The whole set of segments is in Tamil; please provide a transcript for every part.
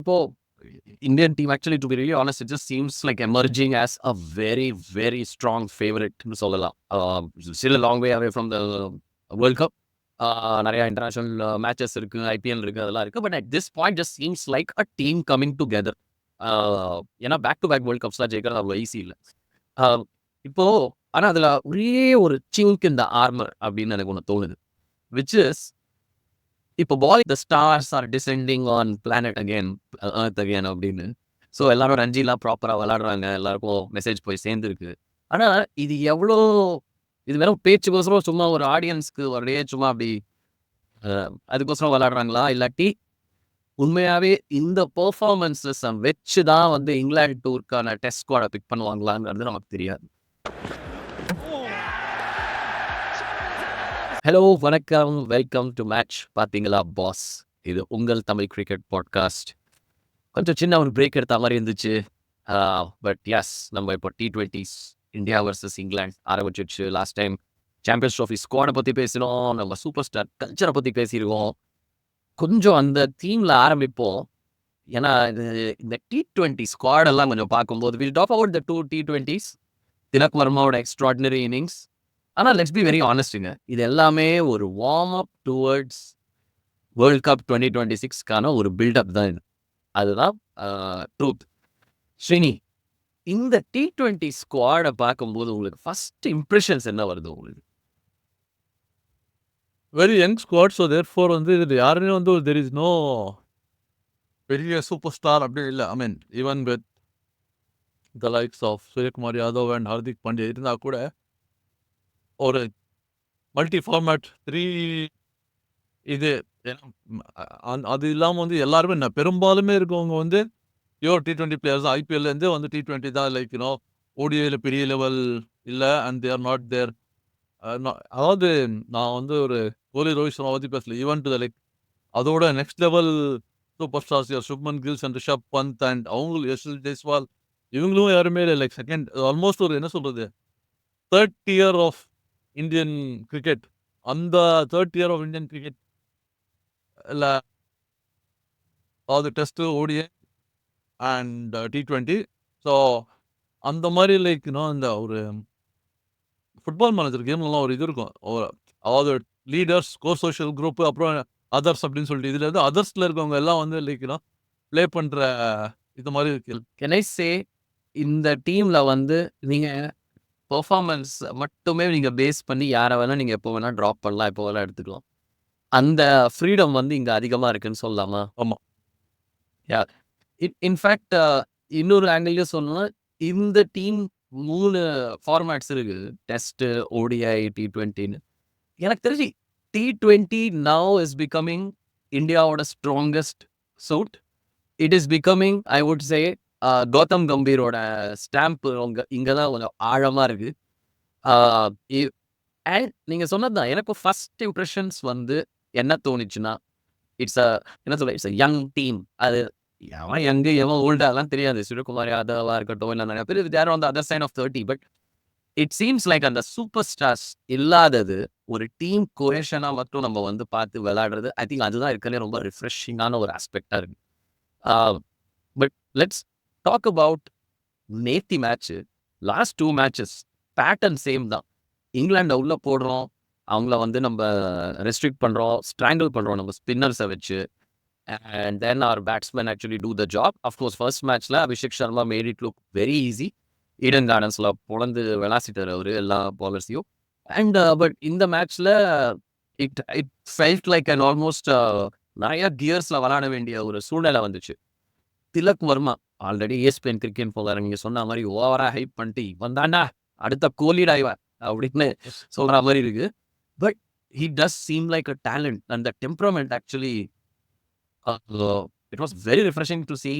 இப்போ Indian team actually, to be really honest, it just seems like emerging as a very, very strong favorite ன்னு சொல்லலாம். Still a long way away from the World Cup. நிறைய இன்டர்நேஷனல் மேட்சஸ் இருக்கு, ஐபிஎல் இருக்கு, அதெல்லாம் இருக்கு. But at this point just seems like a team coming together. ஏன்னா பேக் டு பேக் வேர்ல்ட் கப்ஸ்லாம் ஜெயிக்கிறது அவ்வளோ ஈஸி இல்லை. இப்போ ஆனால் அதில் ஒரே ஒரு சிங்க் இந்த ஆர்மர் அப்படின்னு எனக்கு ஒன்று தோணுது. விச் இஸ் இப்போ த stars R descending on planet again, earth again அப்படின்னு. ஸோ எல்லாரும் ரஞ்சிலாம் ப்ராப்பராக விளாடுறாங்க, எல்லாருக்கும் மெசேஜ் போய் சேர்ந்துருக்கு. ஆனால் இது எவ்வளோ, இது வெறும் பேச்சுக்கோசரம் சும்மா ஒரு ஆடியன்ஸ்க்கு ஒரே சும்மா அப்படி அதுக்கோசரம் விளாடுறாங்களா, இல்லாட்டி உண்மையாகவே இந்த பெர்ஃபார்மன்ஸை வச்சு தான் வந்து இங்கிலாந்து டூருக்கான டெஸ்ட் ஸ்குவாடை பிக் பண்ணுவாங்களாங்கிறது நமக்கு தெரியாது. ஹலோ, வணக்கம், வெல்கம் டு மேட்ச். பார்த்தீங்களா பாஸ், இது உங்கள் தமிழ் கிரிக்கெட் பாட்காஸ்ட். கொஞ்சம் சின்ன ஒரு பிரேக் எடுத்த மாதிரி இருந்துச்சு. பட் எஸ், நம்ம இப்போ T20s இந்தியா வர்சஸ் இங்கிலாந்து ஆரம்பிச்சிடுச்சு. லாஸ்ட் டைம் சாம்பியன்ஸ் ட்ராஃபி ஸ்குவாடை பற்றி பேசினோம், நம்ம சூப்பர் ஸ்டார் கல்ச்சரை பற்றி பேசியிருக்கோம். கொஞ்சம் அந்த தீமில் ஆரம்பிப்போம். ஏன்னா இந்த T20 ஸ்குவாடெல்லாம் கொஞ்சம் பார்க்கும்போது will talk about the 2 T20s, Tilak வர்மாவோட எக்ஸ்ட்ராடினரி இன்னிங்ஸ். ஆனால் லெட்ஸ் பி வெரி ஆனஸ்ட்டுங்க, இது எல்லாமே ஒரு warm up towards world cup 2026க்கான ஒரு பில்டப் தான் இது. அதுதான் ட்ரூத். ஸ்ரீனி, இந்த T20 ஸ்குவாடை பார்க்கும்போது உங்களுக்கு ஃபர்ஸ்ட் இம்ப்ரெஷன்ஸ் என்ன வருது உங்களுக்கு? Very young squad. So therefore வந்து இது யாருமே வந்து தெர் இஸ் நோ பெரிய சூப்பர் ஸ்டார் அப்படி இல்லை. I mean even with the likes of Suryakumar Yadav and Hardik Pandya இருந்தால் கூட ஒரு மல்டி ஃபார்மேட் 3 இது அது இல்லாமல் வந்து எல்லாருமே பெரும்பாலுமே இருக்கவங்க வந்து பியூர் T20 பிளேயர்ஸ் தான். ஐபிஎல்லேருந்து வந்து T20 தான். லைக் ஓடிஐயில் பெரிய லெவல் இல்லை, அண்ட் தேர் நாட் தேர். அதாவது நான் வந்து ஒரு கோலி, ரோஹித் சர்மா பற்றி பேசல. ஈவன் டு த லைக் அதோட next level super stars Shubman Gills and Rishabh Pant and அவங்களும் யஷ்வந்த் ஜெய்ஸ்வால், இவங்களும் யாருமே இல்லை. லைக் செகண்ட் ஆல்மோஸ்ட் ஒரு என்ன சொல்கிறது, third tier of Indian cricket. அந்த third tier of Indian cricket இல்லை, அதாவது test, ODI and T20. So அந்த மாதிரி லைக் இந்த ஒரு ஃபுட்பால் மேனேஜர் கேம்லலாம் ஒரு இது இருக்கும், அதாவது லீடர்ஸ், கோர் சோஷியல் குரூப், அப்புறம் அதர்ஸ் அப்படின்னு சொல்லிட்டு. இதில் வந்து அதர்ஸில் இருக்கவங்க எல்லாம் வந்து லைக் ப்ளே பண்ணுற இது மாதிரி இருக்கு. கேன் ஐ சே, இந்த டீமில் வந்து நீங்கள் பெர்ஃபார்மன்ஸ் மட்டுமே நீங்கள் பேஸ் பண்ணி யாரை வேணால் நீங்கள் எப்போ வேணால் ட்ராப் பண்ணலாம், எப்போ வேணால் எடுத்துக்கலாம். அந்த ஃப்ரீடம் வந்து இங்கே அதிகமாக இருக்குன்னு சொல்லலாமா? ஆமாம். யா, இன்ஃபேக்ட் இன்னொரு ஆங்கிள்லேயும் சொல்லணும்னா, இந்த டீம் 3 ஃபார்மேட்ஸ் இருக்குது, டெஸ்ட்டு, ஓடிஐ, T20ன்னு. எனக்கு தெரிஞ்சு T20 நவ் இஸ் பிகமிங் இந்தியாவோட strongest suit. It is becoming, I would say, Gautam கம்பீரோட ஸ்டாம்ப் இங்கே தான் கொஞ்சம் ஆழமாக இருக்குது. அண்ட் நீங்கள் சொன்னது தான், எனக்கு ஃபர்ஸ்ட் இம்ப்ரெஷன்ஸ் வந்து என்ன தோணுச்சுன்னா, என்ன சொல்ல, இட்ஸ் யங் டீம். அது எவன் யங்கு எவன் ஓல்டு அதெல்லாம் தெரியாது. சூரியகுமார் யாதவா இருக்கட்டும், இல்லை நிறைய பேர் there on the other side of 30. But it seems like அந்த சூப்பர் ஸ்டார்ஸ் இல்லாதது ஒரு டீம் கோஹெஷனாக மட்டும் நம்ம வந்து பார்த்து விளையாடுறது, ஐ திங்க் அதுதான் இருக்கிறதே ரொம்ப ரிஃப்ரெஷிங்கான ஒரு ஆஸ்பெக்டாக இருக்கு. பட் லெட்ஸ் டாக் அபவுட் நேத்தி match. Last 2 matches pattern same தான். இங்கிலாண்டை உள்ளே போடுறோம், அவங்கள வந்து நம்ம ரெஸ்ட்ரிக்ட் பண்ணுறோம், ஸ்ட்ராங்கிள் பண்ணுறோம் நம்ம ஸ்பின்னர்ஸை வச்சு. அண்ட் தென் அவர் batsman actually do the job. Of course first மேட்ச்சில் Abhishek Sharma made it look very easy. Eden கார்டன்ஸில் பொழந்து விளாசிட்டார் அவர் எல்லா பாலர்ஸையும். அண்ட் பட் இந்த மேட்ச்சில் it it felt like and almost நிறைய கியர்ஸில் விளாட வேண்டிய ஒரு சூழ்நிலை வந்துச்சு. Tilak Varma already ESPN cricket போகிறாரு, நீங்கள் சொன்ன மாதிரி ஓவராக ஹைப் பண்ணிட்டு வந்தாண்டா அடுத்த கோலிடா இவன் அப்படின்னு சொல்கிற மாதிரி இருக்கு. But he does seem like a talent, and the temperament actually, it was very refreshing to see.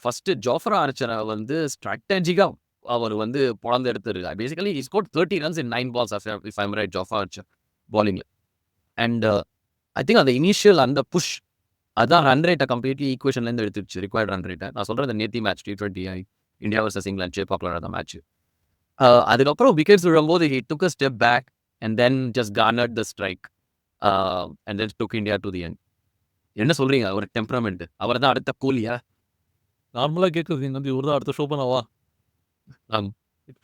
First Jofra ஆர்ச்சரை வந்து ஸ்ட்ராட்டஜிக்காக அவர் வந்து பொழந்து எடுத்துரு. Basically he scored 30 runs in 9 balls, if I'm right, Jofra Archer பாலிங்கில். அண்ட் ஐ திங்க் அந்த இனிஷியல் அந்த புஷ் அதான் ரன் ரேட்டை கம்ப்ளீட்லி ஈக்குவேஷன்லேருந்து எடுத்துருச்சு, ரிக்வயர்ட் ரன் ரேட்டை. நான் சொல்கிறேன், நேத்தி match T20 India versus England சேப்பாக்கில் அந்த மேட்ச். அதுக்கப்புறம் விக்கெட்ஸ் விழும்போது he took a step back and then just garnered the strike, and then took India to the end. என்ன சொல்றீங்க? ஒரு டெம்பரமெண்ட். அவர் தான் அடுத்த கோலியா? நார்மலா கேட்குறது நீங்க வந்து இவர் தான் அடுத்த ஷோபனாவா? ஆம்.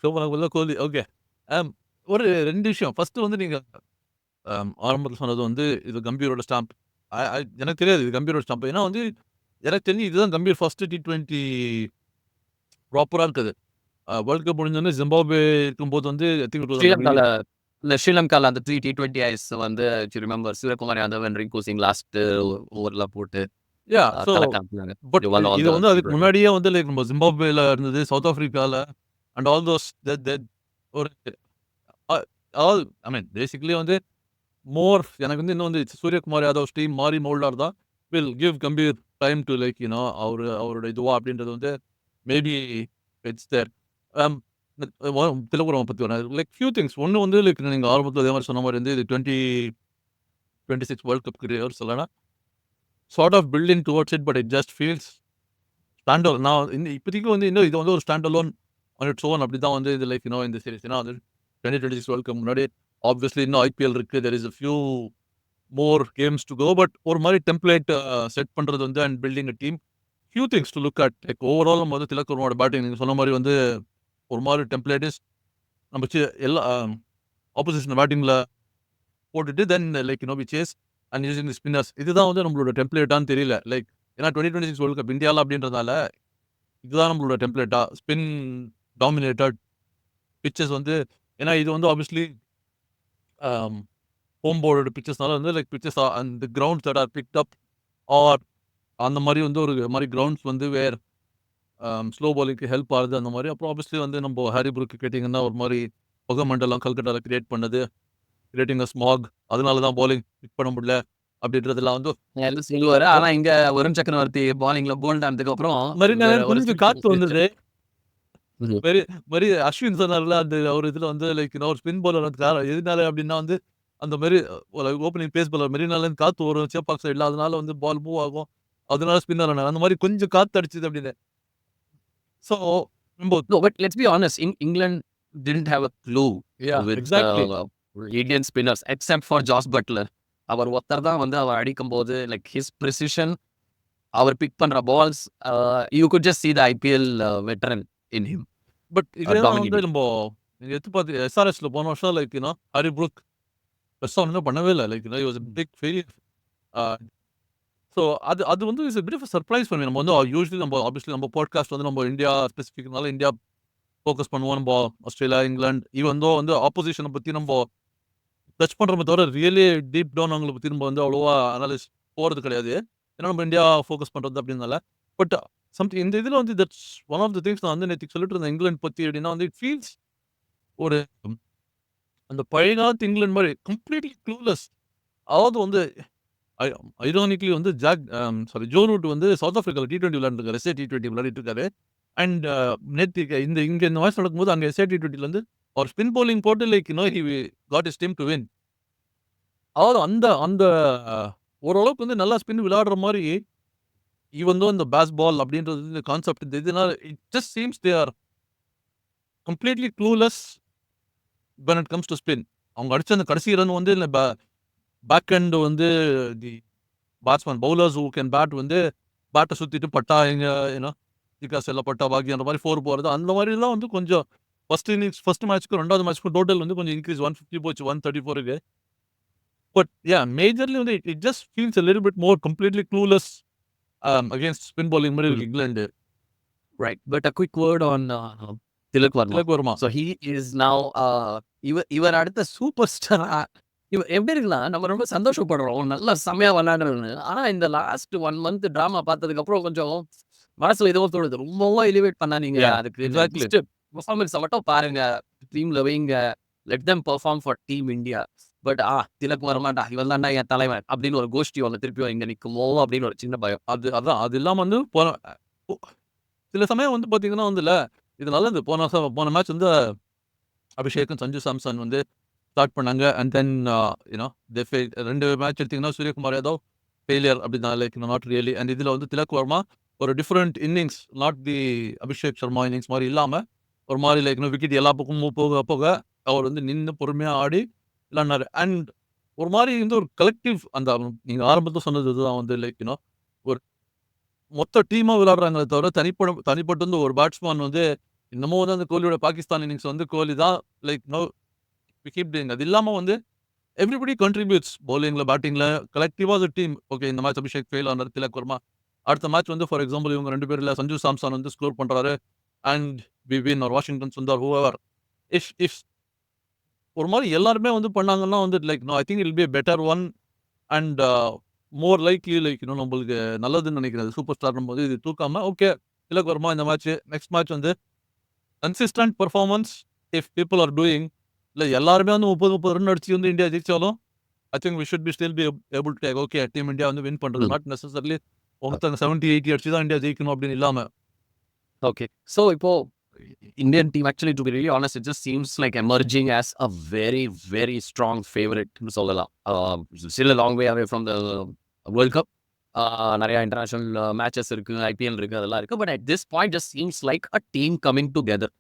ஷோபனாக்கு பதிலா கோலி. ஓகே. அம் ஒரு 2 விஷயம். ஃபர்ஸ்ட் வந்து நீங்க ஆரம்பத்துல சொன்னது வந்து இது கம்பீரோட ஸ்டாம்ப். அ அ எனக்கு தெரியாது இது கம்பீரோட ஸ்டாம்ப். ஏன்னா வந்து எனக்கு தெரிஞ்சு இதுதான் கம்பீர் ஃபர்ஸ்ட் T20 ப்ராப்பரா இருக்குது. வேர்ல்ட் கப் முடிஞ்சோனே ஜிம்பாப்வே இருக்கும்போது வந்து ஐ திங்க் இட் வாஸ் அந்த ஸ்ரீலங்கால இந்த ஸ்ரீலங்கால அந்த 3 T20 ஐஸ் வந்து remember Suryakumar Yadav and Rinku Singh last ஓவர்ல போட்டு யா ஸோ கலக்காட்டுனாங்க. பட் யூ வான் ஆல் இது த வந்து அதுக்கு T20. முன்னாடியே வந்து லைக் நம்ம ஜிம்பாப்வேல இருந்தது, சவுத் ஆஃப்ரிக்கால அண்ட் ஆல் தோஸ் தட் ஒரு அ அதாவது ஐ மீன் பேசிக்கலி வந்து எனக்கு வந்து இன்னும் வந்து சூரியகுமார் யாதவ் டீம் மாறி மோல்டா இருந்தா will give Gambhir time to like அவரோட இதுவா அப்படின்றது வந்து மேபி இட்ஸ் தேர். அம் திலகுரம பத்தி வரேன். Like few things. ஒண்ணு வந்து லைக் நீங்க ஆரம்பத்துல அதே மாரி சொன்ன மாரி வந்து இது 2026 வேர்ல்ட் கப் ரிஹர்சல்னா sort of building towards it but it just feels stand alone. நான் இப்போதைக்கு வந்து இன்னும் இது வந்து ஒரு stand alone on its own அப்படி தான் வந்து இது லைக் இந்த சீரிஸ். ஏன்னா வந்து 2026 வேர்ல்ட் கப் முன்னாடி ஆப்வியஸ்லி இன்னும் ஐபிஎல் இருக்கு. There is a few more games to go. But ஒரு மாரி டெம்ப்ளேட் செட் பண்றது வந்து and building a team. Few things to look at. Like overall நம்ம வந்து திலக் வர்மாவோட பேட்டிங் நீங்க சொன்ன மாரி வந்து ஒரு மாரி டெம்ப்ளேட் இஸ் நம்ம எல்லா ஆப்போசிஷன் பேட்டிங்ல போட்டுட்டு then like we chase and using the spinners. இதுதான் வந்து நம்மளோட டெம்ப்ளேட்டான்னு தெரியல. லைக் ஏன்னா 2026 வேர்ல்ட் கப் இந்தியால அப்படின்றதால இதுதான் நம்மளோட டெம்ப்ளேட்டா? ஸ்பின் டாமினேட்டட் பிட்சஸ் வந்து ஏன்னா இது வந்து ஆப்வியஸ்லி ஹோம் போர்டோட பிட்சஸ்னால வந்து லைக் பிட்சஸ் அந்த grounds that are picked up are அந்த மாரி வந்து ஒரு மாரி கிரவுண்ட்ஸ் வந்து வேர் ஸ்லோ பாலிங்க்கு ஹெல்ப் ஆகுது அந்த மாரி. அப்புறம் ஆப்வியஸ்லி வந்து நம்ம ஹாரி ப்ரூக் கேட்டிங்கன்னா ஒரு மாரி புகை மண்டலம் கல்கட்டால கிரியேட் பண்ணது. Creating a smack. அதனால தான் பாலிங் பிக் பண்ண முடியல அப்படின்றதெல்லாம் வந்து எல்லாம் சொல்லுவாரு. ஆனா இங்க வருண் சக்கரவர்த்தி பாலிங்ல போல்ட் ஆனதுக்கு அப்புறம் வேற மறுநாள் ஒரு கொஞ்சம் காத்து வந்தது. ம். மாரி அஸ்வின் சொன்னார்ல அந்த ஒரு இதுல வந்து லைக் ஒரு ஸ்பின் பவுலர் வந்து எதனால அப்படின்னா வந்து அந்த மாரி ஒரு ஓப்பனிங் பேஸ் பவுலர் மெரினால இருந்து காத்து வரும் சேப்பாக் சைடுல. அதனால வந்து பால் மூவ் ஆகும். அதனால ஸ்பின்னர் ஆனாங்க. அந்த மாரி கொஞ்சம் காத்து அடிச்சது அப்படின்னு. ஸோ நம்ம No, but let's be honest. England didn't have a clue with exactly. Indian spinners except for Josh Butler. அவர் ஒருத்தர் தான் வந்து அவர் அடிக்கும்போது லைக் ஹிஸ் precision, அவர் பிக் பண்ற balls, you could just see the IPL veteran in him but இதேதான் வந்து dominating. நம்ம நீங்க எடுத்து பார்த்து எஸ்ஆர்எஸ்ல போன வருஷம் லைக் ஹாரி ப்ரூக் பெருசா ஒண்ணும் பண்ணவே இல்ல. Like was big failure. So அது அது வந்து இஸ் பிட் ஆஃப் சர்ப்ரைஸ் பண்ணி நம்ம வந்து யூசுவலி நம்ம ஆப்வியஸ்லி நம்ம பாட்காஸ்ட் வந்து நம்ம இந்தியா ஸ்பெசிஃபிக்னால இந்தியா ஃபோக்கஸ் பண்ணுவோம். நம்ம ஆஸ்திரேலியா, இங்கிலாந்து ஈவன் தோ வந்து ஆப்போசிஷனை பத்தி நம்ம டச் பண்றோமே தவிர ரியலி டீப் டவுன் அவங்கள பத்தி நம்ம வந்து அவ்வளவா அனலைஸ் போறது கிடையாது. ஏன்னா நம்ம இந்தியா ஃபோக்கஸ் பண்றது அப்படின்னால. பட் சம்திங் இந்த இதுல வந்து that's one of the things நான் வந்து நேத்து சொல்லிட்டு இருந்தேன் இங்கிலாந்து பத்தி அப்படின்னா வந்து இட் ஃபீல்ஸ் ஒரு அந்த பழைய காலத்து இங்கிலாந்து மாதிரி கம்ப்ளீட்லி க்ளூலெஸ். அதாவது வந்து ஐரானிக்லி வந்து ஜோ ரூட் வந்து சவுத் ஆப்பிரிக்கால T20 விளையாண்டுருக்காரு. எஸ்ஏ T20 விளையாடிட்டு இருக்காரு. அண்ட் நேத்து இங்க இந்த மேட்ச் நடக்கும்போது அங்க எஸ்ஏ T20ல வந்து அவர் ஸ்பின் பவுலிங் போட்டு like he got his team to win. அதாவது அந்த அந்த ஓரளவுக்கு வந்து நல்லா ஸ்பின் விளையாடுற மாரி ஈவன் தோ இந்த பேஸ் பால் அப்படின்றது இந்த கான்செப்ட் இந்த இதனால it just seems they are completely clueless when it comes to spin. அவங்க அடிச்ச அந்த கடைசி ரன் வந்து இந்த பேக் எண்ட் வந்து the batsman bowlers who can bat வந்து பேட்டை சுத்திட்டு பட்டா எங்க விகாஸ் எல்லாம் பட்டா பாக்கி அந்த மாதிரி 4 போறது அந்த மாதிரிலாம் வந்து கொஞ்சம் ஃபர்ஸ்ட் மேட்ச்க்கு 2வது மேட்ச்க்கு டோட்டல் வந்து கொஞ்சம் இன்க்ரீஸ் 150 போச்சு 134க்கு. பட் மேஜர்லி வந்து it just feels a little bit more completely clueless against spin bowling மாதிரி இருக்கு England. Right. But a quick word on Tilak Varma. Tilak Verma. So he is now இவர் அடுத்த சூப்பர் ஸ்டாரா இவர் எப்படி இருக்கலாம் நம்ம ரொம்ப சந்தோஷப்படுறோம் நல்லா செம்மையா விளையாடுறோம்னு. ஆனா இந்த லாஸ்ட் 1 மந்த் டிராமா பார்த்ததுக்கு அப்புறம் கொஞ்சம் மனசுல ஏதோ தோணுது. ரொம்பவும் எலிவேட் பண்ணாதீங்க. அதுக்கு exactly. ஜஸ்ட் பெர்ஃபார்மன்ஸை மட்டும் பாருங்க. டீம்ல வைங்க. Let them perform for team India. But Tilak வர்மாடா இவன் தான்டா என் தலைவன் அப்படின்னு ஒரு கோஷ்டி ஒன்று திருப்பி இங்க நிக்குமோ அப்படின்னு ஒரு சின்ன பயம். அது இல்லாம வந்து சில சமயம் வந்து பாத்தீங்கன்னா வந்துல இது நல்லது. போன மேட்ச் வந்து அபிஷேக்கும் சஞ்சு சாம்சன் வந்து ஸ்டார்ட் பண்ணாங்க. அண்ட் தென் ரெண்டு மேட்ச் எடுத்தீங்கன்னா சூரியகுமார் யாதவ் ஃபெயிலியர் அப்படின்னா லைக் நாட் ரியலி. அண்ட் இதுல வந்து திலக் வர்மா ஒரு different innings not the Abhishek Sharma innings மாதிரி இல்லாம ஒரு மாதிரி லைக் விக்கெட் எல்லா பக்கமும் போக போக அவர் வந்து நின்று பொறுமையா ஆடி விளையாடினாரு. அண்ட் ஒரு மாரி வந்து ஒரு கலெக்டிவ் அந்த நீங்க ஆரம்பத்துல சொன்னது இதுதான் வந்து லைக் ஒரு மொத்த டீமா விளையாடுறாங்களே தவிர தனிப்பட்டு வந்து ஒரு பேட்ஸ்மேன் வந்து இன்னமும் வந்து அந்த கோலியோட பாகிஸ்தான் இன்னிங்ஸ் வந்து கோலி தான் லைக் வி கீப் டூயிங். அது இல்லாம வந்து எவ்ரிபடி கான்ட்ரிபியூட்ஸ் பவுலிங்ல, பேட்டிங்ல கலெக்டிவா அது டீம். ஓகே இந்த மேட்ச் அபிஷேக் ஃபெயில் ஆனாரு, திலக் வர்மா. அடுத்த மேட்ச் வந்து ஃபார் எக்ஸாம்பிள் இவங்க 2 பேர்ல சஞ்சு சாம்சன் வந்து ஸ்கோர் பண்றாரு and we win are Washington Sundar however. If if ஒரு மாரி எல்லாருமே வந்து பண்ணாங்கன்னா வந்து like I think it will be a better one and more likely like நம்மளுக்கு நல்லதுன்னு நினைக்கிறேன். சூப்பர் ஸ்டார்னும் போது இது தூக்காம ஓகே திலக் வர்மா இந்த மேட்ச், நெக்ஸ்ட் மேட்ச் வந்து consistent performance if people are doing. இல்ல எல்லாருமே வந்து 30 ரன் அடிச்சு வந்து இந்தியா ஜெயிச்சாலும் I think we should be still be able to take okay team India வந்து வின் பண்றது. ம். நாட் நெசசரிலி ஒருத்தங்க 70, 80 அடிச்சு தான் இந்தியா ஜெயிக்கணும் அப்படின்னு இல்லாம. ஓகே. ஸோ இப்போ Indian team actually to be really honest it just seems like emerging as a very very strong ஃபேவரட்னு சொல்லலாம். Still a long way away from the world cup. நிறையா இன்டர்நேஷனல் மேட்சஸ் இருக்கு, ஐபிஎல் இருக்கு, அதெல்லாம் இருக்கு. But at this point just seems like a team coming together.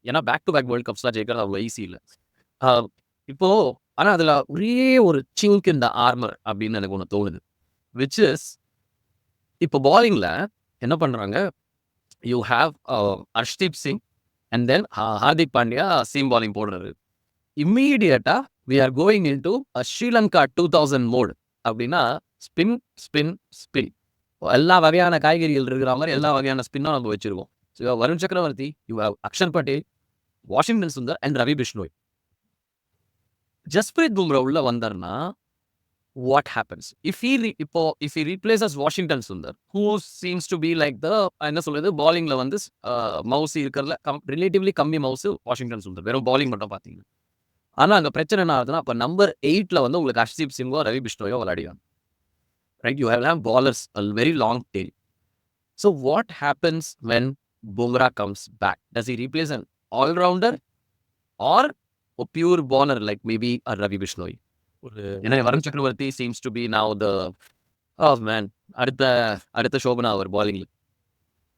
ஏன்னா பேக் டு பேக் வேர்ல்ட் கப்ஸ்லாம் ஜெயிக்கிறது அவ்வளோ ஈஸி இல்லை. இப்போ ஆனா அதுல ஒரே ஒரு சிங்க் இன் த ஆர்மர் அப்படின்னு எனக்கு ஒண்ணு தோணுது. விச் இஸ் இப்போ பாலிங்ல என்ன பண்றாங்க, you have Harshdeep Singh and then Hardik Pandya seam bowling போடுறாரு. இம்மீடியட்டா we are going in to Sri Lanka 2000 mode. அப்படின்னா ஸ்பின் ஸ்பின் ஸ்பின், எல்லா வகையான காய்கறிகள் இருக்கிற மாதிரி எல்லா வகையான ஸ்பின்னும் நம்ம வச்சிருக்கோம். So Varun Chakravarthy, you have Axar Patel, Washington Sundar and Ravi Bishnoi. Jasprit Bumrah உள்ள வந்தார்னா what happens if he replaces Washington Sundar, who seems to be like the என்ன சொல்றது bowlingல வந்து மவுஸ் இருக்கிறதுல ரிலேட்டிவ்லி கம்மி மவுஸ் வாஷிங்டன் சுந்தர், வெறும் bowling மட்டும் பாத்தீங்க. ஆனா அங்க பிரச்சனை என்ன ஆகுதுன்னா, அப்ப நம்பர் 8ல வந்து உங்களுக்கு ஹர்ஷ்தீப் சிங்கோ ரவி பிஷ்ணோயோ விளையாடிவாங்க. Right, you have bowlers a very long tail. So what happens when Bumrah comes back? Does he replace an all-rounder or a pure bowler like maybe a Ravi Bishnoi? ஒரு ஏன்னா Varun Chakravarthy seems to be now the man, அடுத்த ஷோபனா அவர் பாலிங்ல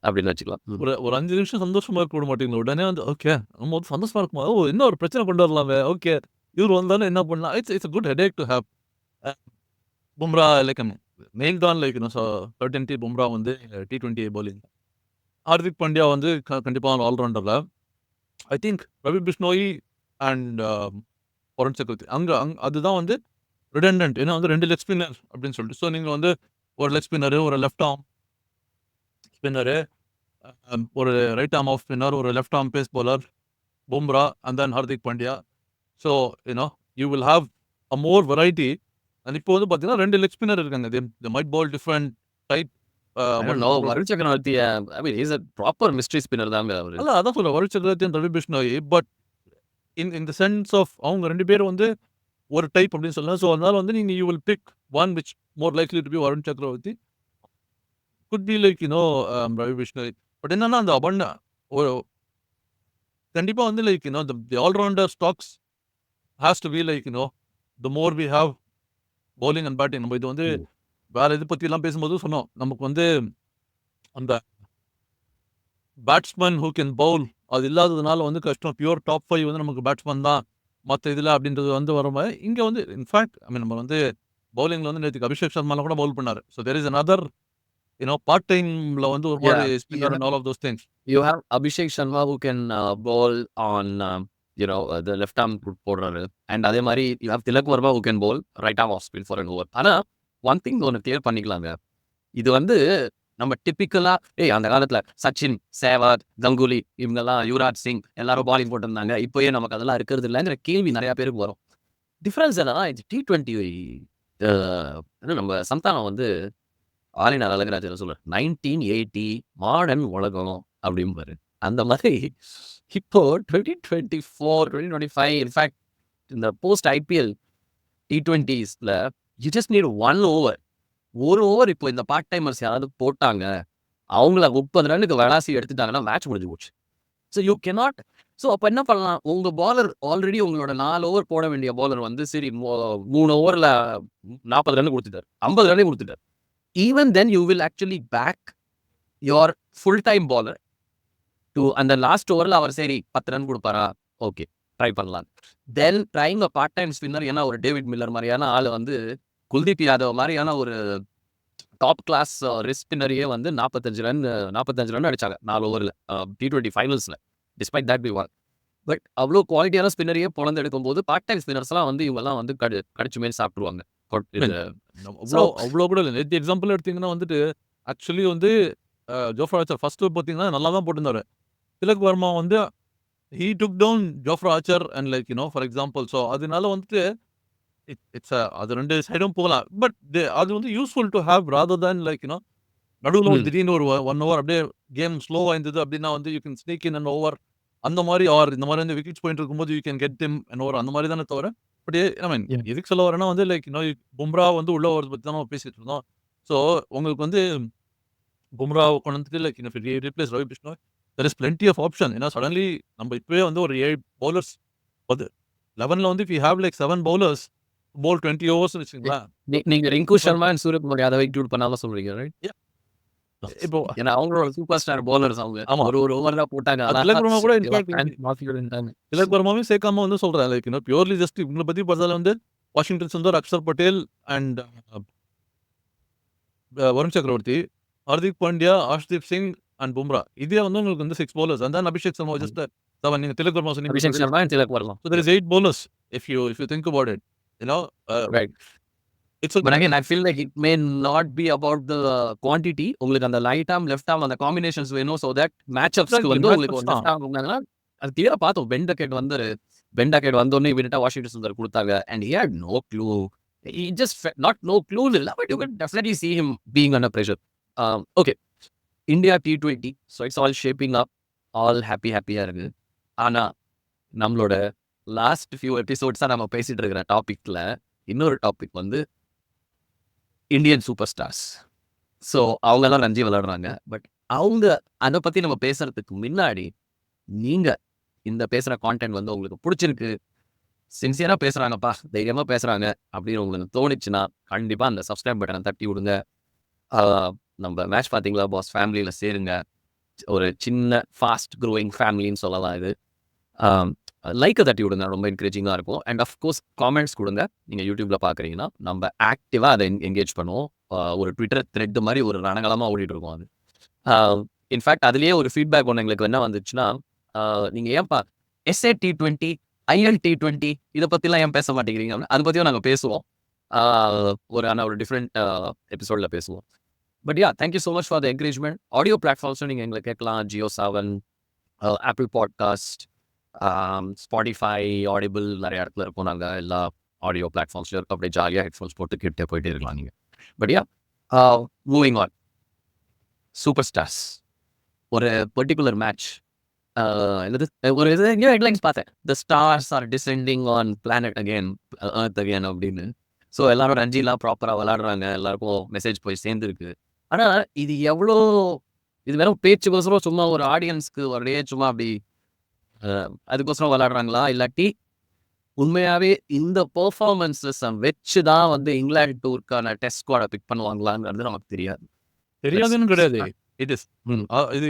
அப்படின்னு வச்சுக்கலாம். ஒரு ஒரு 5 நிமிஷம் சந்தோஷமா இருக்க விட மாட்டீங்களா? உடனே வந்து ஓகே நம்ம வந்து சந்தோஷமா இருக்குமா? ஓ இன்னும் ஒரு பிரச்சனை கொண்டு வரலாமே. ஓகே இவர் வந்தாலும் என்ன பண்ணலாம்? It's good headache to have. Bumrah like nailed on like certainty Bumrah வந்து T20 பவுலிங். ஹார்திக் பாண்டியா வந்து கண்டிப்பா ஆல்ரவுண்டர்ல. I think Ravi Bishnoi and Varun Chakravarthy அதுதான் வந்து ரிடண்டன்ட். ஏன்னா வந்து 2 லெக் ஸ்பின்னர் அப்படின்னு சொல்லிட்டு. ஸோ நீங்க வந்து ஒரு லெக் ஸ்பின்னரு, ஒரு லெஃப்ட் ஆர்ம் ஸ்பின்னரு, ஒரு ரைட் ஆர்ம் ஆஃப் ஸ்பின்னர், ஒரு left arm pace bowler, Bumrah and then Hardik Pandya. So you will have a more variety. And இப்போ வந்து பார்த்தீங்கன்னா 2 லெக் ஸ்பின்னர் இருக்காங்க. they might bowl different type. I don't know, Varun Chakravarthy I mean is a proper mystery spinner தாங்க அவரு. அல்ல அதான் சொல்றேன் Varun Chakravarthy and Ravi Bishnoi. But in the sense of அவங்க 2 பேரும் வந்து ஒரு டைப் அப்படின்னு சொல்லலாம். ஸோ அதனால வந்து நீங்க you will pick one which more likely to be Varun Chakravarthy, could be like Ravi Bishnoi. But என்னன்னா அந்த ஒரு கண்டிப்பா வந்து like the allrounder stocks has to be like the more we have bowling and batting. நம்ம இது வந்து வேற இது பத்தி எல்லாம் பேசும்போது சொன்னோம். நமக்கு வந்து அந்த பேட்ஸ்மேன் ஹூ கேன் பவுல் அது இல்லாததுனால வந்து கஷ்டம். பியூர் டாப் 5 வந்து நமக்கு பேட்ஸ்மேன் தான் மற்ற இதில் அப்படின்றது வந்து வரும்போது இங்கே வந்து இன்ஃபேக்ட் ஐ மீன் நம்ம வந்து பவுலிங்கில் வந்து நேற்றுக்கு அபிஷேக் சர்மாலாம் கூட பவுல் பண்ணார். So there is another part டைம்ல வந்து ஒரு மாதிரி spinner and all of those things. You have Abhishek Sharma who can bowl on the left arm போடுறாரு. அண்ட் அதே மாதிரி you have Tilak Varma who can bowl right arm off spin for an over. ஆனா ஒன் திங் ஒன்று கிளியர் பண்ணிக்கலாங்க. இது வந்து நம்ம டிப்பிக்கலா அந்த காலத்துல சச்சின், சேவாக், கங்குலி, இவங்கெல்லாம் யுவராஜ் சிங் எல்லாரும் பாலிங் போட்டிருந்தாங்க. இப்போயே நமக்கு அதெல்லாம் இருக்கிறது இல்லைங்கிற கேள்வி நிறைய பேருக்கு வரும். டிஃபரன்ஸ் என்னன்னா T20 நம்ம சந்தானம் வந்து ஆலினார் அழகராஜ் சொல்ற 1980 மாடர்ன் உலகம் அப்படிம்பாரு. அந்த மாதிரி இப்போ 2024 2025 இன்ஃபேக்ட் இந்த போஸ்ட் ஐபிஎல் T20ஸ்ல you just need one over. ஒரு ஓவர் இப்போ இந்த பார்ட் டைமர்ஸ் யாராவது போட்டாங்க, அவங்கள 30 ரன்னுக்கு விளாசி எடுத்துட்டாங்கன்னா மேட்ச் முடிஞ்சு போச்சு. So you cannot. ஸோ அப்போ என்ன பண்ணலாம், உங்க பாலர் ஆல்ரெடி உங்களோட 4 ஓவர் போட வேண்டிய பாலர் வந்து சரி 3 ஓவரில் 40 ரன் கொடுத்துட்டார், 50 ரன் கொடுத்துட்டார். Even then you will actually back your full time bowler to அந்த லாஸ்ட் ஓவரில் அவர் சரி 10 ரன் கொடுப்பாரா, ஓகே ட்ரை பண்ணலாம். Then trying a part time spinner. ஏன்னா ஒரு டேவிட் மில்லர் மாதிரியான ஆள் வந்து குல்தீப் யாதவ் மாதிரியான ஒரு டாப் கிளாஸ் ரிஸ்க் ஸ்பின்னரையே வந்து 45 ரன் அடிச்சாங்க 4 ஓவரில் T20 ஃபைனல்ஸில். Despite that we won. But அவ்வளோ குவாலிட்டியான ஸ்பின்னரையே பொழந்து எடுக்கும்போது பார்ட் டைம் ஸ்பின்னர்ஸ்லாம் வந்து இவங்கெல்லாம் வந்து கடிச்சு மாரி சாப்பிட்ருவாங்க. அவ்வளோ கூட இல்லை. நேற்று எக்ஸாம்பிள் எடுத்தீங்கன்னா வந்துட்டு ஆக்சுவலி வந்து ஜோஃப்ரா ஆர்ச்சர் ஃபர்ஸ்ட் பார்த்தீங்கன்னா நல்லா தான் போட்டிருந்தாரு. திலக் வர்மா வந்து he took down Jofra Archer and like for example. So அதனால வந்துட்டு இட்ஸ் அது 2 சைடும் போகலாம். பட் அது வந்து useful to have rather than like நடுவில் ஒரு திடீர்னு ஒரு 1 ஓவர் அப்படியே கேம் ஸ்லோவாக இருந்தது அப்படின்னா வந்து you can sneak in and over அந்த மாதிரி ஆர் இந்த மாதிரி வந்து விக்கெட்ஸ் போயிட்டு இருக்கும்போது you can get them and over அந்த மாதிரி தானே தவிர. பட் ஐ மீன் எதுக்கு சொல்ல வரேன்னா வந்து லைக் பும்ரா வந்து உள்ள ஓவர்ஸ் பற்றி தான் நம்ம பேசிட்டு இருந்தோம். ஸோ உங்களுக்கு வந்து பும்ரா கொண்டு வந்துட்டு like replace Ravi Bishnoi there is plenty of option. ஏன்னா சடன்லி நம்ம இப்போவே வந்து ஒரு 7 பவுலர்ஸ் 11ல் வந்து if you have like 7 bowlers bowl 20 overs வச்சுங்களேன். நீங்க ரிங்கு சர்மா அண்ட் சூரியகுமார் யாதவ் இன்க்ளூட் பண்ணாலும் சொல்றீங்க ரைட்? இப்போ ஏன்னா அவங்களோட சூப்பர் ஸ்டார் பவுலர்ஸ் அவங்க. ஆமா. ஒரு ஓவர் தான் போட்டாங்க. திலக் வர்மா கூட அதெல்லாம் இன்ஃபேக்ட் திலக் வர்மாவையும் சேர்க்காம வந்து சொல்றேன் லைக் பியூர்லி ஜஸ்ட் இவங்களை பத்தி பார்த்தால வந்து வாஷிங்டன் சுந்தர், அக்ஷர் பட்டேல் அண்ட் வருண் சக்கரவர்த்தி, ஹார்திக் பாண்டியா, ஆஷ்தீப் சிங் அண்ட் பும்ரா. இதே வந்து உங்களுக்கு வந்து 6 bowlers and then Abhishek Sharma just 7. நீங்க திலக் வர்மா சொன்னீங்க. Abhishek Sharma and Tilak Verma. So there is 8 bowlers if you think about it. Right. It's But again, I feel like it may not be about the quantity. உங்களுக்கு அந்த லைட் ஆர்ம் லெஃப்ட் ஆர்ம் அந்த காம்பினேஷன்ஸ் வேணும். ஸோ தட் மேட்ச் அப்ஸ்க்கு வந்து உங்களுக்கு லெஃப்ட் ஆர்ம் இருந்தாங்கன்னா அது கிளியரா பார்த்தோம். பெண்டக்கெட் வந்தோடனே இவன்ட்ட வாஷிங்டன் சுந்தர் கொடுத்தாங்க and he had no clue. He just not no clue இல்ல, but you can definitely see him being under pressure. Okay. India T20. So it's all shaping up. All happy-ஆ இருக்கு. ஆனா நம்மளோட லாஸ்ட் ஃபியூ எபிசோட்ஸாக நம்ம பேசிட்டு இருக்கிற டாபிக்ல இன்னொரு டாபிக் வந்து இந்தியன் சூப்பர் ஸ்டார்ஸ். ஸோ அவங்கெல்லாம் ரஞ்சி விளையாடுறாங்க. பட் அவங்க அதை பற்றி நம்ம பேசுறதுக்கு முன்னாடி நீங்கள் இந்த பேசுகிற கான்டென்ட் வந்து உங்களுக்கு பிடிச்சிருக்கு, சின்சியராக பேசுகிறாங்கப்பா, தைரியமாக பேசுகிறாங்க அப்படின்னு உங்களுக்கு தோணுச்சுன்னா கண்டிப்பாக அந்த சப்ஸ்கிரைப் பட்டனை தட்டி விடுங்க. நம்ம மேட்ச் பார்த்தீங்களா பாஸ் ஃபேமிலியில் சேருங்க. ஒரு சின்ன ஃபாஸ்ட் க்ரோயிங் ஃபேமிலின்னு சொல்லலாம் இது. லைக்கை தட்டி விடுங்க, ரொம்ப என்கரேஜிங்காக இருக்கும். அண்ட் அஃப்கோர்ஸ் காமெண்ட்ஸ் கொடுங்க. நீங்கள் யூடியூப்பில் பார்க்குறீங்கன்னா நம்ம ஆக்டிவாக அதை என்கேஜ் பண்ணுவோம். ஒரு ட்விட்டர் த்ரெட் மாதிரி ஒரு ரணகலமாக ஓடிட்டு இருக்கோம் அது. இன்ஃபேக்ட் அதுலேயே ஒரு ஃபீட்பேக் ஒன்று எங்களுக்கு என்ன வந்துச்சுன்னா, நீங்கள் ஏன்ப்பா SA T20 IL T20 இதை பற்றிலாம் ஏன் பேச மாட்டேங்கிறீங்க அப்படின்னு. அதை பற்றியும் நாங்கள் பேசுவோம். ஒரு டிஃப்ரெண்ட் எபிசோடில் பேசுவோம். But yeah, thank you so much for the encouragement. Audio பிளாட்ஃபார்ம்ஸும் நீங்கள் எங்களை கேட்கலாம். Jio 7, Apple podcast, Spotify, Audible நிறைய இடத்துல இருக்கும். நாங்கள் எல்லா ஆடியோ பிளாட்ஃபார்ம்ஸ்லையும் இருக்கும். அப்படியே ஜாலியாக ஹெட்ஃபோன்ஸ் போட்டு கிட்டே போயிட்டே இருக்கலாம் நீங்கள். But yeah, moving on. Super stars ஒரு பர்டிகுலர் மேட்ச் ஒரு இது எங்கேயோ ஹெட்லைன்ஸ் பார்த்தேன். த stars R descending on planet again, earth again அப்படின்னு. ஸோ எல்லாரும் ரஞ்சிலாம் ப்ராப்பராக விளையாடுறாங்க, எல்லாருக்கும் மெசேஜ் போய் சேர்ந்துருக்கு. ஆனால் இது வெறும் பேச்சுக்கோசரம் சும்மா ஒரு ஆடியன்ஸ்க்கு ஒரே சும்மா அப்படி அதுக்கோசரம் விளையாடுறாங்களா, இல்லாட்டி உண்மையாகவே இந்த பெர்ஃபார்மன்ஸஸ் வச்சு தான் வந்து இங்கிலாந்து டூருக்கான டெஸ்ட் ஸ்குவாடை பிக் பண்ணுவாங்களாங்கிறது நமக்கு தெரியாது. தெரியாதுன்னு கிடையாது. இட் இஸ்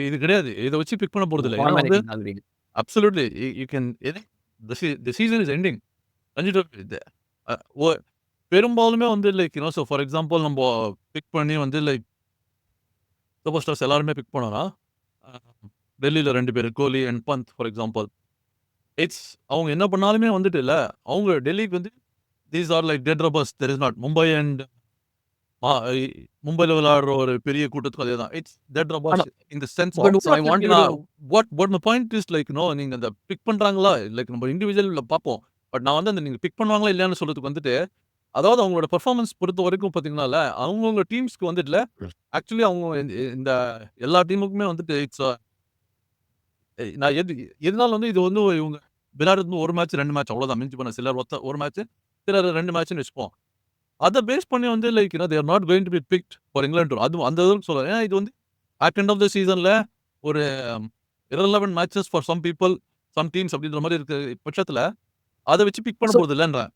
இது கிடையாது. இதை வச்சு பிக் பண்ண போறது இல்லை. Absolutely you can. The season is ending. பெரும்பாலுமே வந்து லைக் ஸோ ஃபார் எக்ஸாம்பிள் நம்ம பிக் பண்ணி வந்து லைக் சூப்பர் ஸ்டார்ஸ் எல்லாருமே பிக் பண்ணோன்னா டெல்லியில் 2 பேர் Kohli and Pant for example. அவங்க என்ன பண்ணாலுமே வந்துட்டு இல்லை, அவங்க டெல்லிக்கு வந்து these are like dead rubbers. There is not Mumbai and மும்பையில் விளையாடுற ஒரு பெரிய கூட்டத்துக்கு அதே தான். It's dead rubbers in the sense. What my point is like நீங்கள் அந்த பிக் பண்ணுறாங்களா லைக் நம்ம இண்டிவிஜுவலில் பார்ப்போம். பட் நான் வந்து அந்த நீங்கள் பிக் பண்ணுவாங்களா இல்லையான்னு சொல்றதுக்கு வந்துட்டு, அதாவது அவங்களோட பெர்ஃபார்மன்ஸ் பொறுத்த வரைக்கும் பார்த்தீங்கன்னா அவங்கவுங்க டீம்ஸ்க்கு வந்துட்டு ஆக்சுவலி அவங்க இந்த எல்லா டீமுக்குமே வந்துட்டு இட்ஸ் நான் எதனால வந்து இது வந்து இவங்க விளையாடுறது ஒரு மேட்ச் 2 மேட்ச் அவ்வளோதான் மிஞ்சி பண்ண. சிலர் ஒரு மேட்ச், சிலர் 2 மேட்ச்னு வச்சுப்போம். அதை பேஸ் பண்ணி வந்து like they are not going to be picked for England tour. அது அந்த இதுன்னு சொல்கிறேன். ஏன்னா இது வந்து at end of the seasonல ஒரு irrelevant matches for some people, some teams அப்படின்ற மாதிரி இருக்க பட்சத்தில் அதை வச்சு பிக் பண்ண போகிறது இல்லைன்றேன்.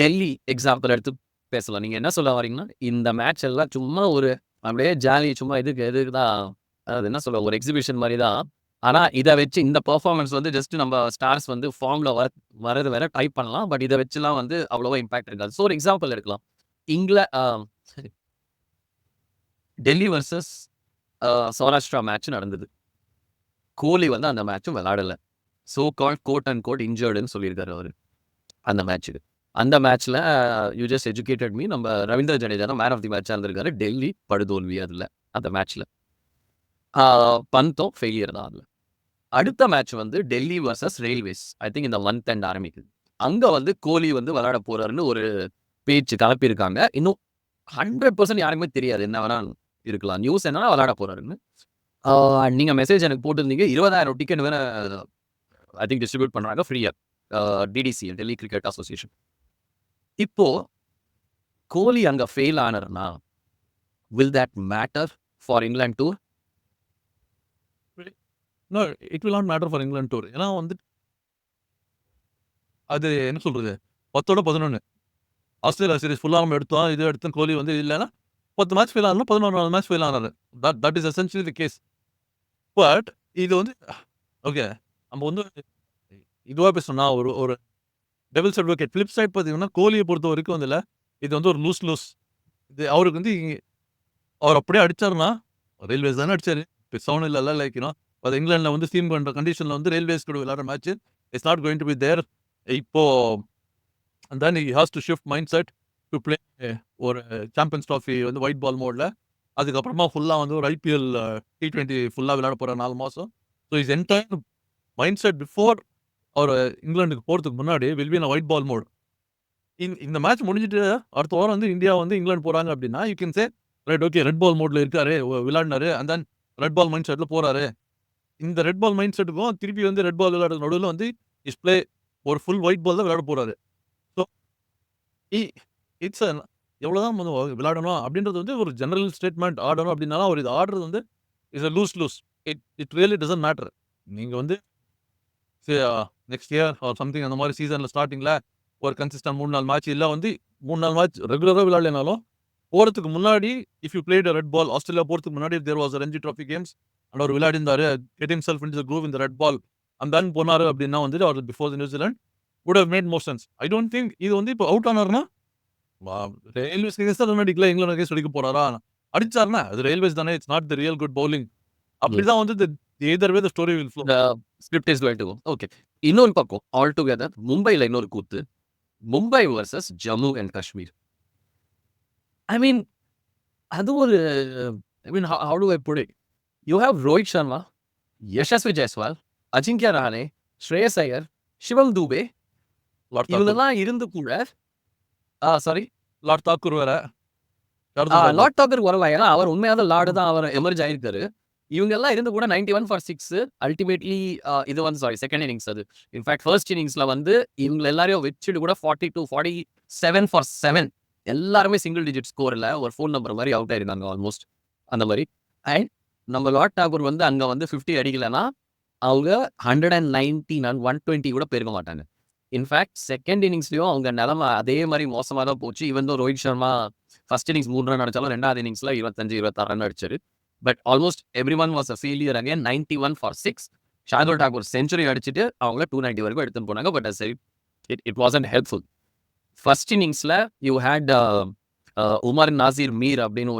டெல்லி எக்ஸாம்பிள் எடுத்து பேசலாம். நீங்கள் என்ன சொல்ல வரீங்கன்னா, இந்த மேட்ச் எல்லாம் சும்மா ஒரு அப்படியே ஜாலி, சும்மா எதுக்கு தான், அது என்ன சொல்ல, ஒரு எக்ஸிபிஷன் மாதிரி தான். ஆனா இத வச்சு இந்த பெர்ஃபார்மன்ஸ் வந்து ஜஸ்ட் நம்ம ஸ்டார்ஸ் வந்து ஃபார்ம்ல வரது வேற ட்ரை பண்ணலாம். பட் இத வச்சுலாம் வந்து அவ்வளவா இம்பாக்ட் இருக்காது. ஸோ ஒரு எக்ஸாம்பிள் எடுக்கலாம். சரி, டெல்லி வெர்சஸ் சௌராஷ்டிரா மேட்ச் நடந்தது. கோலி வந்து அந்த மேட்ச்சும் விளையாடல. So called quote and quote இன்ஜர்டுன்னு சொல்லியிருக்காரு அவரு. அந்த மேட்ச்சுக்கு. அந்த மேட்ச்ல யூ ஜஸ்ட் எஜுகேட்டட் மீ. நம்ம ரவீந்திர ஜடேஜா தான் மேன் ஆஃப் தி மேட்ச்சா இருந்திருக்காரு. டெல்லி படுதோல்வி அதுல. அந்த மேட்ச்ல. பந்தும் ஃபெயிலியர் தான் அதுல. அடுத்த மேட்ச் வந்து Delhi versus railways. I think இந்த மந்த் எண்ட் ஆரம்பிக்குது. அங்க வந்து கோலி வந்து விளையாட போறாருன்னு ஒரு பேச்சு கிளப்பியிருக்காங்க. இன்னும் 100% யாருக்குமே தெரியாது. என்ன வேணா இருக்கலாம். நியூஸ் என்னன்னா விளையாட போறாருன்னு. நீங்க மெசேஜ் எனக்கு போட்டிருந்தீங்க. 20,000 டிக்கெட் வேற ஐ திங்க் டிஸ்ட்ரிபியூட் பண்றாங்க ஃப்ரீயா. DDC Delhi cricket association. இப்போ கோலி அங்க ஃபெயில் ஆனார்னா, will that matter for England tour? No, it will not matter for England tour. ஏன்னா வந்து அது என்ன சொல்றது? 10ஓட 11. ஆஸ்திரேலியா சீரிஸ் ஃபுல்லா நம்ம எடுத்தோம். இது எடுத்தோம். கோலி வந்து இல்லன்னா 10 மேட்ச் ஃபெயில் ஆனாலும் 11வது மேட்ச் ஃபெயில் ஆனாரு. That is essentially the case. But இது வந்து ஓகே. நம்ம வந்து இதுவா பேசணும்னா ஒரு ஒரு டெவில்ஸ் அட்வொகேட் ஃபிளிப் சைட் பார்த்தீங்கன்னா, கோலிய பொறுத்தவரைக்கும் வந்துல இது வந்து ஒரு லூஸ். இது அவருக்கு வந்து அவர் அப்படியே அடிச்சாருன்னா, ரயில்வேஸ் தானே அடிச்சாரு. பெருசா ஒண்ணும் இல்லல்ல. லைக் அது இங்கிலாந்துல வந்து ஸ்டீம் பண்ற கண்டிஷன்ல வந்து ரயில்வேஸ் கூட விளையாடுற match it's not going to be there. இப்போ then he has to shift mind set to play ஒரு சாம்பியன்ஸ் ட்ராஃபி வந்து ஒயிட் பால் மோட்ல. அதுக்கப்புறமா ஃபுல்லா வந்து ஒரு ஐபிஎல் T20 ஃபுல்லா விளையாட போறாரு 4 மாசம். So his entire mind set before அவர் இங்கிலாந்துக்கு போறதுக்கு முன்னாடி will be in white ball mode. இந்த மேட்ச் முடிஞ்சிட்டு அடுத்த வாரம் வந்து இந்தியா வந்து இங்கிலாந்து போறாங்க அப்படின்னா, you can say right okay red ball மோட்ல இருக்காரு, விளையாடினாரு and then red ball mind செட்ல போறாரு. இந்த ரெட் பால் மைண்ட் செட்டுக்கும் திருப்பி வந்து ரெட் பால் விளையாடுற நடுவில் வந்து இஸ் பிளே ஒரு ஃபுல் ஒயிட் பால் தான் விளையாட போறாரு. ஸோ இட்ஸ் எவ்வளோதான் வந்து விளையாடணும் அப்படின்றது வந்து ஒரு ஜெனரல் ஸ்டேட்மெண்ட் ஆடணும் அப்படின்னாலும் அவர் இது ஆடுறது வந்து is a loose. It really doesn't matter. நீங்க வந்து நெக்ஸ்ட் இயர் ஆர் சம்திங் அந்த மாதிரி சீசன்ல ஸ்டார்டிங்ல ஒரு கன்சிஸ்டன்ட் 3-4 மேட்ச் இல்ல வந்து 3-4 மேட்ச் ரெகுலரா விளையாடலனாலும் போறதுக்கு முன்னாடி if you played red ball Australia போறதுக்கு முன்னாடி there was Ranji Trophy games and அவர் விளையாடி இருந்தாரு get himself into the groove in the red ball and then போனாரு அப்படின்னா வந்து அவர் before the New Zealand would have made more sense. I don't think இது வந்து இப்போ அவுட் ஆனார்னா ரயில்வேஸ் கேஸ் ரன் அடிக்கல இங்கிலாந்து கேஸ் அடிக்க போறாரா அடிச்சாருன்னா அது ரயில்வேஸ் தானே it's not the real good bowling அப்படிதான் வந்து either way the story will flow. The script is going to go. Okay. இன்னொரு பக்கம் ஆல் டுகெதர் மும்பைல இன்னொரு கூத்து. Mumbai versus Jammu and Kashmir. I mean அது ஒரு how do I put it? You have Rohit Sharma, Yashasvi Jaiswal, Ajinkya Rahane, ஸ்ரேயஸ் ஐயர், சிவம் தூபே இவங்கெல்லாம் இருந்து கூட சாரி லார்ட் தாக்கூர் வேற லார்ட் தாக்கர் வரலாம். ஏன்னா அவர் உண்மையான லார்டு தான் அவர் எமர்ஜ் ஆயிருக்காரு. இவங்க எல்லாம் இருந்து கூட 91 ஃபார் 6 அல்டிமேட்லி இது வந்து சாரி செகண்ட் இன்னிங்ஸ் அது. இன்ஃபேக்ட் ஃபர்ஸ்ட் இன்னிங்ஸ்ல வந்து இவங்க எல்லாரையும் வச்சுட்டு கூட 47 ஃபார் 7 எல்லாருமே சிங்கிள் டிஜிட் ஸ்கோர்ல ஒரு ஃபோன் நம்பர் மாதிரி அவுட் ஆயிருந்தாங்க ஆல்மோஸ்ட் அந்த மாதிரி. அண்ட் நம்ம லார்ட் தாக்கூர் வந்து அங்க வந்து 50 அடிக்கலன்னா அவங்க 190 120 கூட பெருக மாட்டாங்க. இன்ஃபேக்ட் செகண்ட் இன்னிங்ஸ்லயும் அவங்க நிலைமை அதே மாதிரி மோசமா தான் போச்சு. இவன் தான் Rohit Sharma first innings 3 run அடிச்சாலும் 2வது இன்னிங்ஸ்ல 25-26 ரன் அடிச்சாரு. But almost every one was a failure again 91 for 6. Shardul Thakur century அடிச்சுட்டு அவங்கள 290 வரைக்கும் எடுத்துன்னு போனாங்க. பட் சரி இட் வாசன்ட் ஹெல்ப்ஃபுல். ஃபர்ஸ்ட் இன்னிங்ஸ்ல யூ ஹேட் உமர் நாசிர் மீர் அப்படின்னு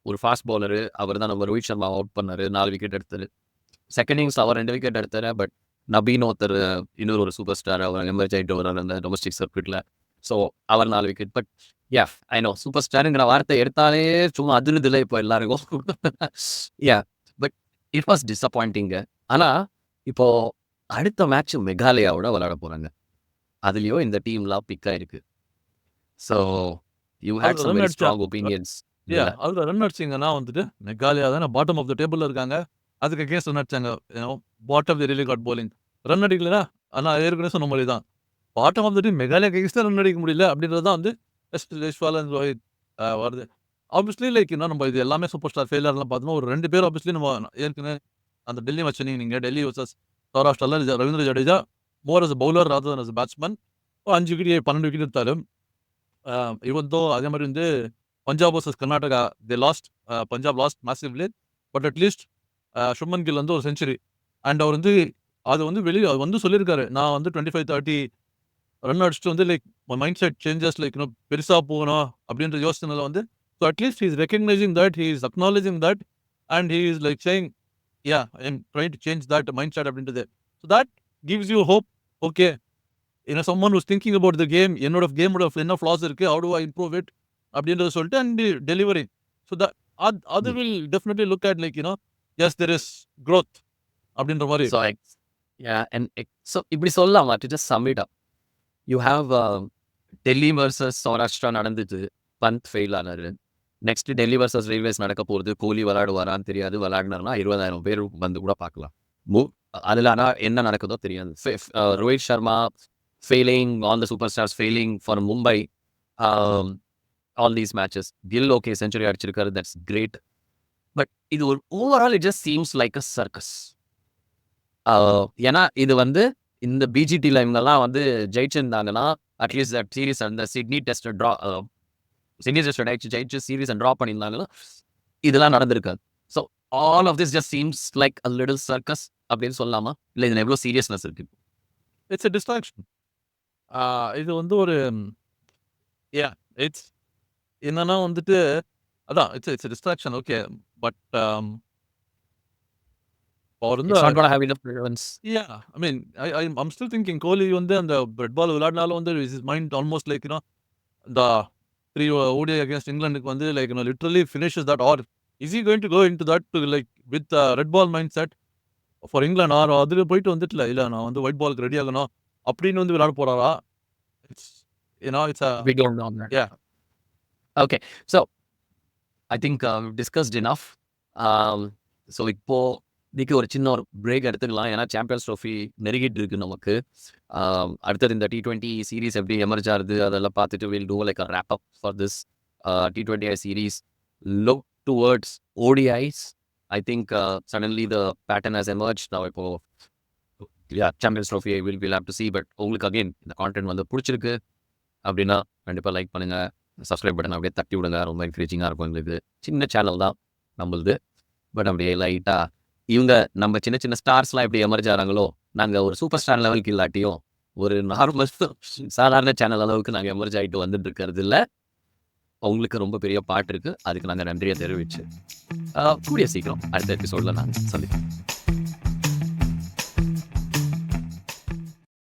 ஒரு ஃபாஸ்ட் பவுலரு. அவர் தான் நம்ம ரோஹித் சர்மா அவுட் பண்ணாரு, 4 விக்கெட் எடுத்தாரு. செகண்ட் இன்னிங்ஸ் அவர் 2 விக்கெட் எடுத்தாரு. பட் நபீன் ஒருத்தர் இன்னொரு ஒரு சூப்பர் ஸ்டார் அவர் எமர்ஜ் ஆகிட்டு வர்றாரு அந்த டொமஸ்டிக் சர்க்கியூட்ல. ஸோ அவர் 4 wicket. But yeah I know super ஸ்டாருங்கிற வார்த்தை எடுத்தாலே சும்மா அதிருதில்லை இப்போ எல்லாருக்கும். Yeah but it was disappointing. ஆனா இப்போ அடுத்த மேட்ச் மெகாலயாவோட விளையாட போறாங்க. அதுலயும் இந்த டீம்லாம் பிக் ஆயிருக்கு. So you had some very strong opinions. அதுல ரன் அடிச்சிங்கன்னா வந்துட்டு மெகாலயா தானே பாட்டம் ஆஃப் த டேபிள்ல இருக்காங்க. அதுக்கு கேஸ் ரன் அடிச்சாங்க. Bottom of the really got bowling run அடிக்கலனா ஆனா ஏற்கனவே சொன்ன மாதிரி தான் bottom of the team Meghalaya கேஸ் தான் ரன் அடிக்க முடியல அப்படின்றது தான் வந்து ஜெய்ஸ்வால் அண்ட் ரோஹித் வருது. ஆப்வியஸ்லி லைக் நம்ம இது எல்லாமே சூப்பர் ஸ்டார் ஃபெயிலியர்லாம் பார்த்தோம்னா ஒரு 2 பேர் ஆப்வியஸ்லி நம்ம ஏற்கனவே அந்த டெல்லி மேட்ச் நீங்க டெல்லி வர்சஸ் சௌராஷ்டிரால Ravindra Jadeja more as bowler rather than as batsman 5 wicket 12 wicket எடுத்தாரு. இவன் தோ அதே மாதிரி வந்து Punjab versus Karnataka they lost Punjab lost massively. But at least Shubman Gill வந்து ஒரு செஞ்சுரி அண்ட் அவர் வந்து அது வந்து வெளியே வந்து சொல்லியிருக்காரு. நான் வந்து 25, 30 ரன் அடிச்சுட்டு வந்து like mind set changes like பெருசா போகணும் அப்படின்ற யோசனையில வந்து so at least he is recognising that, he is acknowledging that, and he is like saying yeah I am trying to change that mind set அப்படின்றது. So that gives you hope. Okay, someone who's thinking about the game, என்னோட கேமோட என்ன ஃப்ளாஸ் இருக்கு, how do I improve it அப்படின்றத சொல்லிட்டு அண்ட் டெலிவரிங். ஸோ தட் அது Mm. Will definitely look at like as there is growth அப்படின்ற மாதிரி. So yeah, and so இப்படி சொல்லலாமா to just sum it up. You have Delhi vs Saurashtra நடந்துச்சு. பந்த் ஃபெயில் ஆனாரு. நெக்ஸ்ட் டெல்லி vs ரயில்வேஸ் நடக்க போகுது. கோலி விளையாடுவாரான்னு தெரியாது. விளையாடினாருன்னா 20,000 பேர் வந்து கூட பார்க்கலாம். அதில் ஆனால் என்ன நடக்குதோ தெரியாது. Rohit Sharma failing, all the super stars failing for Mumbai. All these matches. Gill okay century அடிச்சிருக்காரு, தட்ஸ் கிரேட். பட் இது ஒரு overall it just seems like a circus. ஏன்னா இது வந்து இந்த பிஜிடியில் இவங்கெல்லாம் வந்து ஜெயிச்சிருந்தாங்கன்னா அட்லீஸ்ட் தட் சீரீஸ் அந்த சிட்னி டெஸ்ட் ஜெயிச்சு சீரீஸ் ட்ரா பண்ணியிருந்தாங்கன்னா இதெல்லாம் நடந்திருக்காது. So all of this just seems like a little circus அப்படின்னு சொல்லலாமா? இல்லை இதில் எவ்வளோ சீரியஸ்னஸ் இருக்கு? It's a distraction. இது வந்து ஒரு இட்ஸ் என்னன்னா வந்துட்டு அதான் இட்ஸ் டிஸ்ட்ராக்ஷன். ஓகே, பட் அவர் வந்து It's not gonna have enough relevance. I mean I'm still thinking Kohli வந்து அந்த ரெட் பால் விளையாடினாலும் வந்து his mind almost like the 3 ODI against England வந்து like literally finishes that, or is he going to go into that to like with red ball mindset for England, or அதுல போயிட்டு வந்துட்டு இல்ல நான் வந்து ஒயிட் பாலுக்கு ரெடி ஆகணும் அப்படின்னு வந்து விளையாட போறாரா? It's it's We don't know that. yeah. Okay, so I think we've discussed enough. So இப்போ இதுக்கு ஒரு சின்ன ஒரு பிரேக் எடுத்துக்கலாம். ஏன்னா சாம்பியன்ஸ் ட்ரோஃபி நெருங்கிட்டு இருக்கு நமக்கு. அடுத்தது இந்த T20 சீரீஸ் எப்படி எமர்ஜ் ஆகுது அதெல்லாம் பார்த்துட்டு will do like a rape up for this T20 series. Look towards ODIs. I think suddenly the pattern has emerged. Now இப்போ champions trophy we'll have to see. But உங்களுக்கு அகெயின் இந்த கான்டென்ட் வந்து பிடிச்சிருக்கு அப்படின்னா கண்டிப்பாக லைக் பண்ணுங்க, சப்ஸ்கிரைப் பட்டன் அப்படியே தட்டி விடுங்க. ரொம்ப என்கரேஜிங்காக இருக்கும் எங்களுக்கு. சின்ன சேனல் தான் நம்மளுது, பட் அப்படியே லைட்டாக இவங்க நம்ம சின்ன சின்ன ஸ்டார்ஸ்லாம் எப்படி எமர்ஜ் ஆகிறாங்களோ நாங்கள் ஒரு சூப்பர் ஸ்டார் லெவலுக்கு இல்லாட்டியும் ஒரு நார்மல் சாதாரண சேனல் அளவுக்கு நாங்கள் எமர்ஜ் ஆகிட்டு வந்துட்டு இருக்கிறது இல்லை. உங்களுக்கு ரொம்ப பெரிய பாட்டு இருக்குது, அதுக்கு நாங்கள் நன்றியை தெரிவிச்சு கூடிய சீக்கிரம் அடுத்த எபிசோடில் நான் சந்திப்போம்.